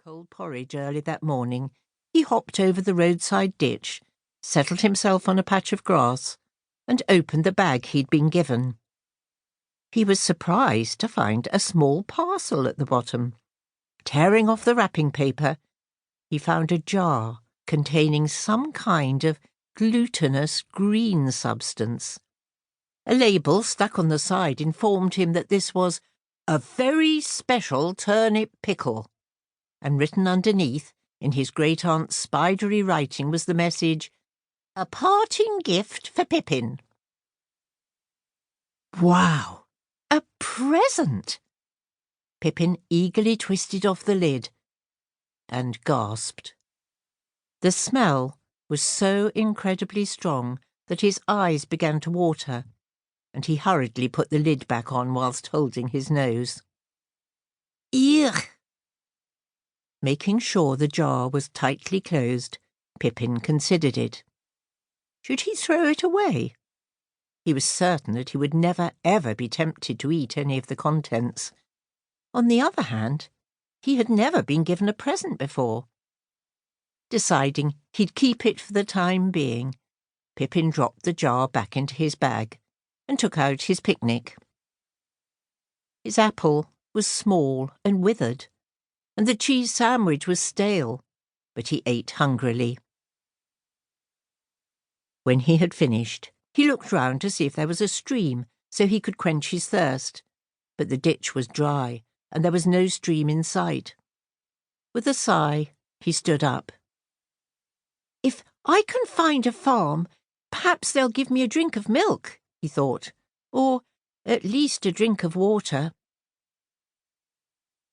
cold porridge early that morning, he hopped over the roadside ditch, settled himself on a patch of grass, and opened the bag he'd been given. He was surprised to find a small parcel at the bottom. Tearing off the wrapping paper, he found a jar containing some kind of glutinous green substance. A label stuck on the side informed him that this was a very special turnip pickle, and written underneath, in his great-aunt's spidery writing, was the message, "A parting gift for Pippin." Wow! A present! Pippin eagerly twisted off the lid and gasped. The smell was so incredibly strong that his eyes began to water, and he hurriedly put the lid back on whilst holding his nose. Ugh! Making sure the jar was tightly closed, Pippin considered it. Should he throw it away? He was certain that he would never ever be tempted to eat any of the contents. On the other hand, he had never been given a present before. Deciding he'd keep it for the time being, Pippin dropped the jar back into his bag and took out his picnic. His apple was small and withered, and the cheese sandwich was stale, but he ate hungrily. When he had finished, he looked round to see if there was a stream so he could quench his thirst, but the ditch was dry and there was no stream in sight. With a sigh, he stood up. "If I can find a farm, perhaps they'll give me a drink of milk," he thought, "or at least a drink of water."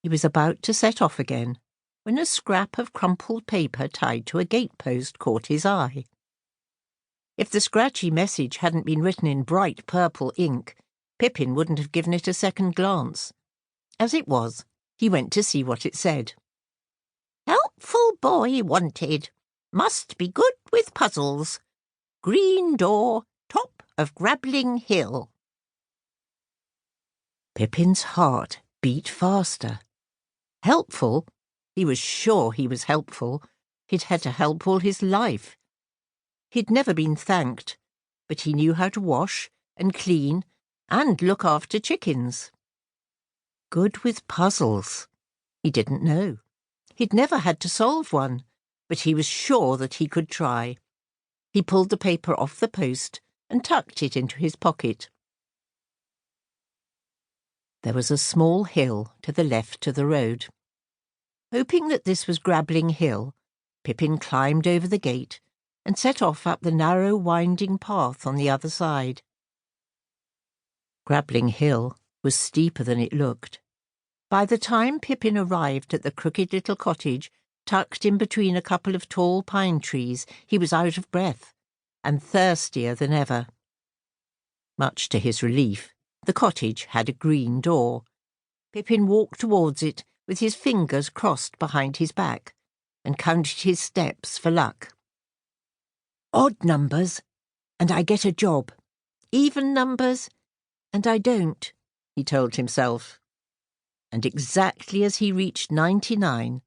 He was about to set off again when a scrap of crumpled paper tied to a gatepost caught his eye. If the scratchy message hadn't been written in bright purple ink, Pippin wouldn't have given it a second glance. As it was, he went to see what it said. "Helpful boy wanted. Must be good with puzzles. Green door, top of Grabbling Hill." Pippin's heart beat faster. Helpful? He was sure he was helpful. He'd had to help all his life. He'd never been thanked, but he knew how to wash and clean and look after chickens. Good with puzzles? He didn't know. He'd never had to solve one, but he was sure that he could try. He pulled the paper off the post and tucked it into his pocket. There was a small hill to the left of the road. Hoping that this was Grabbling Hill, Pippin climbed over the gate and set off up the narrow winding path on the other side. Grabbling Hill was steeper than it looked. By the time Pippin arrived at the crooked little cottage tucked in between a couple of tall pine trees, he was out of breath and thirstier than ever. Much to his relief, the cottage had a green door. Pippin walked towards it with his fingers crossed behind his back and counted his steps for luck. Odd numbers, and I get a job. Even numbers, and I don't, he told himself. And exactly as he reached 99,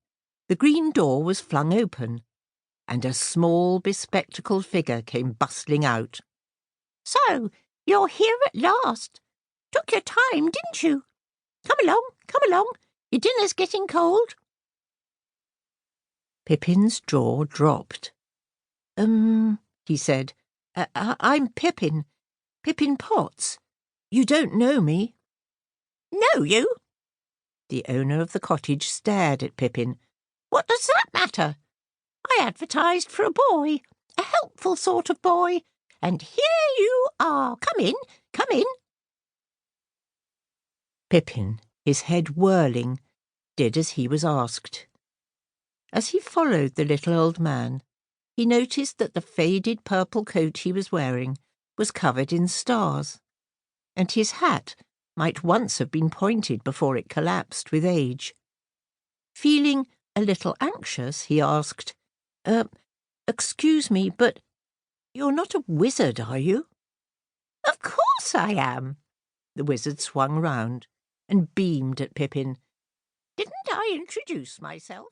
the green door was flung open, and a small bespectacled figure came bustling out. "So, you're here at last. Took your time, didn't you? Come along. Your dinner's getting cold." Pippin's jaw dropped. He said, I'm Pippin Potts. You don't know me." "Know you?" The owner of the cottage stared at Pippin. "What does that matter? I advertised for a boy, a helpful sort of boy, and here you are. Come in. Pippin, his head whirling, did as he was asked. As he followed the little old man, he noticed that the faded purple coat he was wearing was covered in stars, and his hat might once have been pointed before it collapsed with age. Feeling a little anxious, he asked, "Excuse me, but you're not a wizard, are you?" "Of course I am." The wizard swung round and beamed at Pippin. "Didn't I introduce myself?"